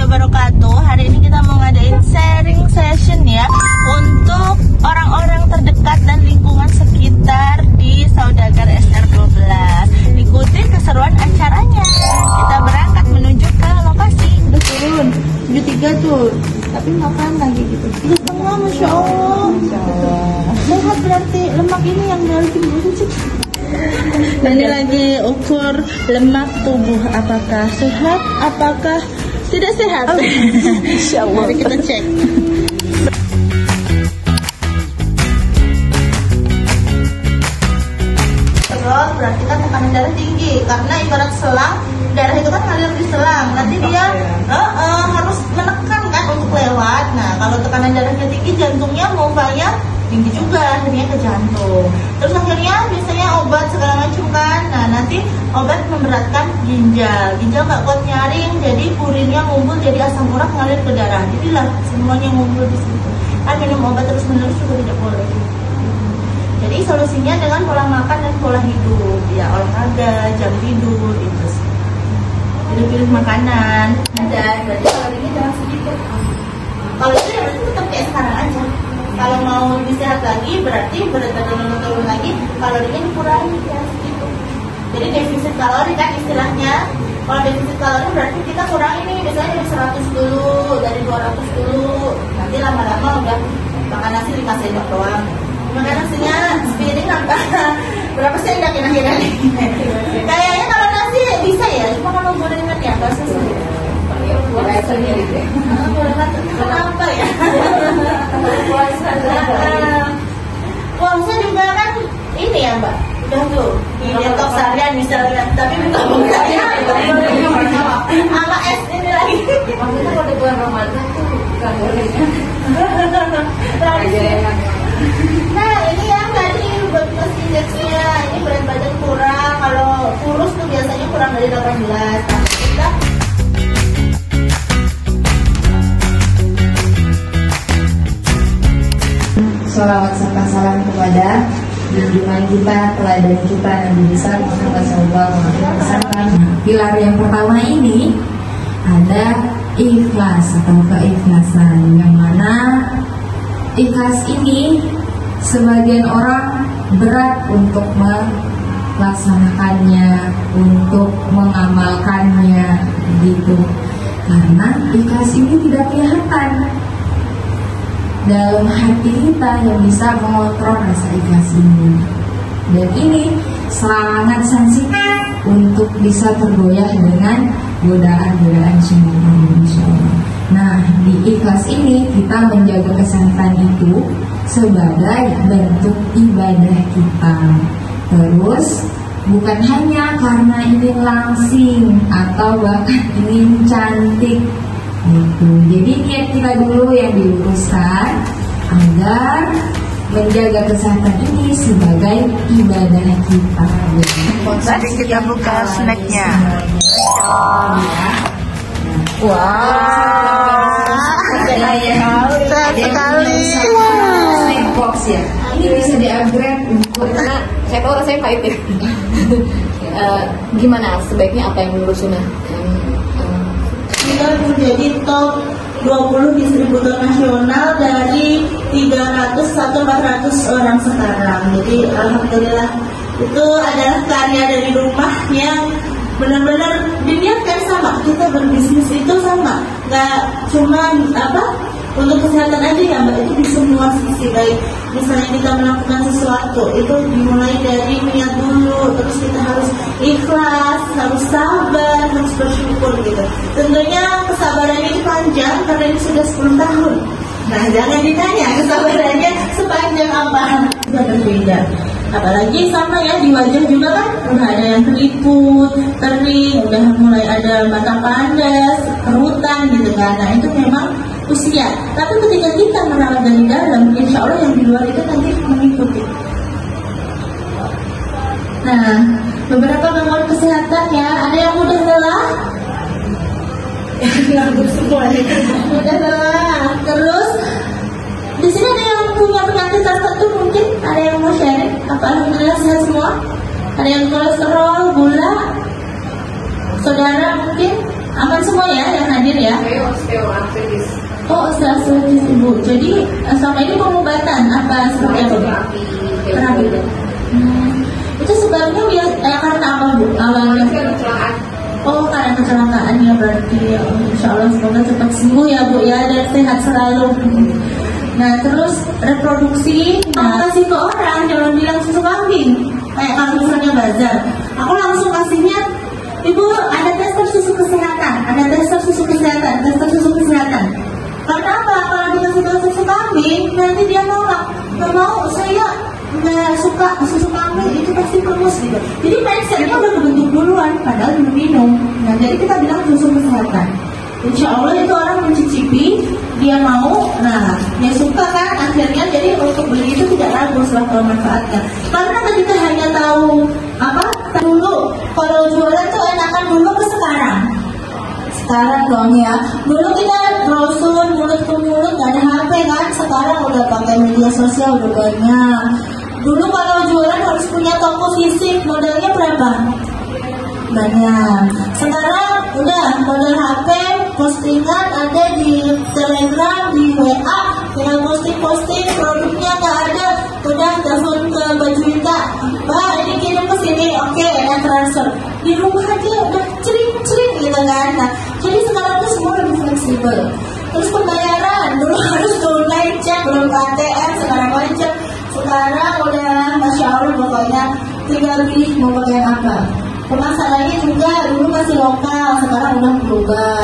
wabarakatuh. Hari ini kita mau ngadain sharing session ya untuk orang-orang terdekat dan lingkungan sekitar di Saudagar SR12. Ikuti keseruan acaranya. Kita berangkat menuju ke lokasi. Udah turun 73 tuh, tapi makan lagi gitu. 3,5, Masya Allah. Sehat berarti, lemak ini yang dari tubuh. Ini lagi ukur lemak tubuh, apakah sehat, apakah tidak sehat. Insya Allah. Mari kita cek. Terus berarti kan tekanan darah tinggi, karena ibarat selang, darah itu kan ngalir di selang. Nanti dia harus menekan kan untuk lewat. Nah kalau tekanan darahnya tinggi, jantungnya movanya tinggi juga, akhirnya ke jantung. Terus akhirnya biasanya obat segala macam kan. Nah nanti obat memberatkan ginjal nggak kuat nyaring, jadi urinnya ngumpul, jadi asam urat ngalir ke darah. Jadilah semuanya ngumpul di situ. Kan minum obat terus menerus juga tidak boleh. Jadi solusinya dengan pola makan dan pola hidup, ya olahraga, jam tidur itu. Pilih-pilih makanan. Dan berarti kalorinya jangan sedikit. Kalau itu ya berarti tetap kayak sekarang aja. Kalau mau lebih sehat lagi, berarti berat badan turun lagi, kalorinya dikurangi ya gitu. Jadi defisit kalori kan istilahnya. Kalau defisit kalori berarti kita kurang ini, biasanya dari 100 dulu, dari 200 dulu. Nanti lama-lama udah makan nasi 5 sendok doang. Makan nasinya sepiring apa? Berapa sendok yang akhirnya? Kayaknya kalau nasi bisa ya, cuma kalau gorengan ya nggak sesuai. Kenapa ya? Puasa juga kan ini ya Mbak, udah tuh di detox harian misalnya, tapi buka ya sama es ini lagi. Maksudnya kalau di bulan Ramadan tuh bukan boleh. Nah ini yang tadi body mass indexnya, ini berat badan kurang, kalau kurus tuh biasanya kurang dari 18. Kita sholawat serta salam kepada junjungan kita, teladan kita, Nabi besar Muhammad SAW. Pilar yang pertama ini ada ikhlas atau keikhlasan, yang mana ikhlas ini sebagian orang berat untuk melaksanakannya, untuk mengamalkannya gitu, karena ikhlas ini tidak kelihatan dalam hati kita yang bisa mengontrol rasa ikhlas ini. Dan ini sangat sensitif untuk bisa tergoyah dengan godaan-godaan syaitan, insya Allah. Nah, di ikhlas ini kita menjaga kesehatan itu sebagai bentuk ibadah kita. Terus bukan hanya karena ingin langsing atau bahkan ingin cantik gitu. Jadi niat kita dulu yang diluruskan agar menjaga kesehatan ini sebagai ibadah kita. Tadi kita buka snacknya. Sekali. Snack box ya. Ini bisa di-upgrade karena saya tahu rasanya pahit ya. Gimana sebaiknya apa yang menurut Sunnah? Kita menjadi top 20 distributor nasional dari 300 atau 400 orang sekarang. Jadi alhamdulillah itu adalah karya dari rumah yang benar-benar diniatkan sama. Kita berbisnis itu sama, nggak cuma untuk kesehatan aja ya Mbak, itu di semua sisi. Baik misalnya kita melakukan sesuatu itu dimulai dari niat dulu, terus kita harus ikhlas, harus sabar, harus bersyukur gitu. Tentunya kesabarannya itu panjang karena ini sudah 10 tahun. Nah jangan ditanya kesabarannya sepanjang apa, sudah berbeda. Apalagi sama ya di wajah juga kan udah ada yang keriput, kering, udah mulai ada mata panas, kerutan gitu kan. Nah itu memang usia. Tapi ketika kita merawat dari dalam, insya Allah yang di luar itu nanti mengikuti. Nah, beberapa gangguan kesehatan ya, ada yang mudah lelah, mudah lelah. Terus di sini ada yang punya penyakit tertentu, mungkin ada yang mau sharing? Apa alhamdulillah sehat semua? Ada yang kolesterol, gula, saudara mungkin? Aman semua ya yang hadir ya? Saya osteoartritis. Oh, osteoartritis Ibu. Jadi selama ini pengobatan apa seperti apa? Terapi. Itu sebabnya karena apa Bu? Awalnya? Kecelakaan. Oh, karena kecelakaan ya berarti ya. Insya Allah semoga cepat sembuh ya Bu ya dan sehat selalu. Nah terus reproduksi, kasih ke orang, jangan bilang susu kambing. Kayak kalau misalnya bazar, aku langsung kasihnya, Ibu ada tester susu kesehatan, ada tester susu kesehatan, tester susu kesehatan. Karena apa? Kalau dikasih tahu susu kambing, nanti dia nolak. Nggak mau, saya nggak suka susu kambing, itu pasti pemus gitu. Jadi mindsetnya udah kebentuk duluan, padahal belum minum. Nah jadi kita bilang susu kesehatan. Insya Allah itu orang mencicipi, dia mau, nah dia suka kan akhirnya, jadi untuk beli itu tidak ragu setelah tahu manfaatnya. Karena ketika hanya tahu dulu, kalau jualan tuh enakan dulu ke sekarang. Sekarang dong ya, dulu kita browser mulut ke mulut nggak ada HP kan, sekarang udah pakai media sosial udah banyak. Dulu kalau jualan harus punya toko fisik, modalnya berapa? Banyak. Sekarang udah modal HP, postingan ada di Telegram, di WA, tinggal posting produknya nggak ada, udah telepon ke Baju Wita, Mbak ini kirim ke sini, oke, ya transfer. Di rumah aja udah cering gitu kan. Nah, jadi sekarang tuh semua lebih fleksibel. Terus pembayaran dulu harus tunai cek, belum ATM, sekarang aja. Sekarang udah Masya Allah pokoknya tinggal pilih mau pakai apa. Pemasarannya juga dulu masih lokal, sekarang udah berubah.